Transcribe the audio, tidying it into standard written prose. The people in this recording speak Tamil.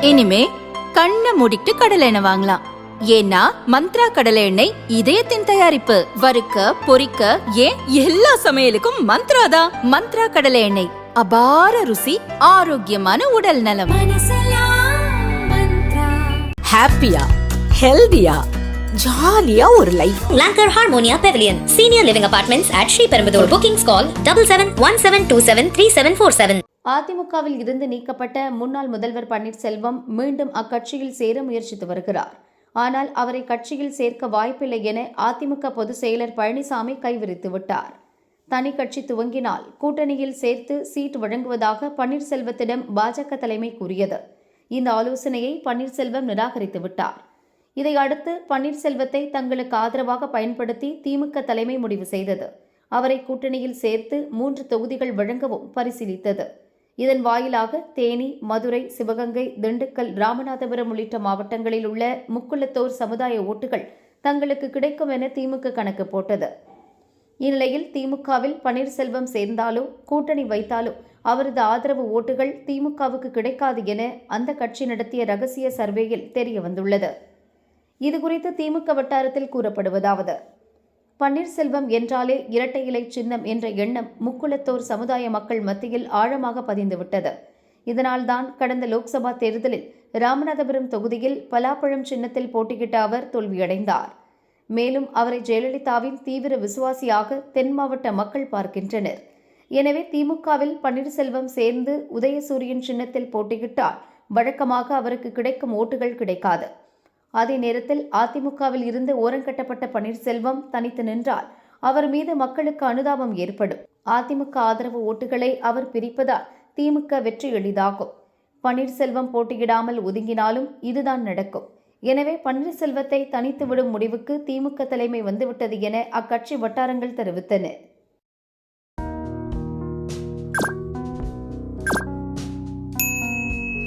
இனிமே கண்ணை மூடிட்டு கடலை எண்ணெய் வாங்கலாம். ஏன்னா மந்த்ரா கடலை எண்ணெய் இதயத்தின் தயாரிப்பு. வறுக்க பொரிக்க ஏன் எல்லா சமையலுக்கும் மந்த்ரா தான். மந்த்ரா கடலை எண்ணெய், அபார ருசி, ஆரோக்கியமான உடல் நலம். ஹாப்பியா, ஹெல்தியா, ஜாலியா ஒரு life. Lanker Harmonia Pavilion, Senior Living Apartments at Sri Perambur. Bookings call 7717273747. அதிமுகவில் இருந்து நீக்கப்பட்ட முன்னாள் முதல்வர் பன்னீர்செல்வம் மீண்டும் அக்கட்சியில் சேர முயற்சித்து வருகிறார். ஆனால் அவரை கட்சியில் சேர்க்க வாய்ப்பில்லை என அதிமுக பொதுச் செயலர் பழனிசாமி கைவிரித்து விட்டார். தனி கட்சி துவங்கினால் கூட்டணியில் சேர்த்து சீட் வழங்குவதாக பன்னீர்செல்வத்திடம் பாஜக தலைமை கூறியது. இந்த ஆலோசனையை பன்னீர்செல்வம் நிராகரித்து விட்டார். இதையடுத்து பன்னீர்செல்வத்தை தங்களுக்கு ஆதரவாக பயன்படுத்தி திமுக தலைமை முடிவு செய்தது. அவரை கூட்டணியில் சேர்த்து 3 தொகுதிகள் வழங்கவும் பரிசீலித்தது. இதன் வாயிலாக தேனி, மதுரை, சிவகங்கை, திண்டுக்கல், ராமநாதபுரம் உள்ளிட்ட மாவட்டங்களில் உள்ள முக்குளத்தோர் சமுதாய ஓட்டுகள் தங்களுக்கு கிடைக்கும் என திமுக கணக்கு போட்டது. இந்நிலையில் திமுகவில் பன்னீர்செல்வம் சேர்ந்தாலோ கூட்டணி வைத்தாலோ அவரது ஆதரவு ஓட்டுகள் திமுகவுக்கு கிடைக்காது என அந்த கட்சி நடத்திய ரகசிய சர்வேயில் தெரிய வந்துள்ளது. இதுகுறித்து திமுக வட்டாரத்தில் கூறப்படுவதாவது: பன்னீர்செல்வம் என்றாலே இரட்டை இலை சின்னம் என்ற எண்ணம் முக்குளத்தோர் சமுதாய மக்கள் மத்தியில் ஆழமாக பதிந்துவிட்டது. இதனால்தான் கடந்த லோக்சபா தேர்தலில் ராமநாதபுரம் தொகுதியில் பலாப்பழம் சின்னத்தில் போட்டியிட்ட அவர் தோல்வியடைந்தார். மேலும் அவரை ஜெயலலிதாவின் தீவிர விசுவாசியாக தென் மாவட்ட மக்கள் பார்க்கின்றனர். எனவே திமுகவில் பன்னீர்செல்வம் சேர்ந்து உதயசூரியன் சின்னத்தில் போட்டியிட்டால் வழக்கமாக அவருக்கு கிடைக்கும் ஓட்டுகள் கிடைக்காது. அதே நேரத்தில் அதிமுகவில் இருந்து ஓரங்கட்டப்பட்ட பன்னீர்செல்வம் தனித்து நின்றால் அவர் மீது மக்களுக்கு அனுதாபம் ஏற்படும். அதிமுக ஆதரவு ஓட்டுகளை அவர் பிரிப்பதால் திமுக வெற்றி எளிதாகும். பன்னீர்செல்வம் போட்டியிடாமல் ஒதுங்கினாலும் இதுதான் நடக்கும். எனவே பன்னீர்செல்வத்தை தனித்து விடும் முடிவுக்கு திமுக தலைமை வந்துவிட்டது என அக்கட்சி வட்டாரங்கள் தெரிவித்தன.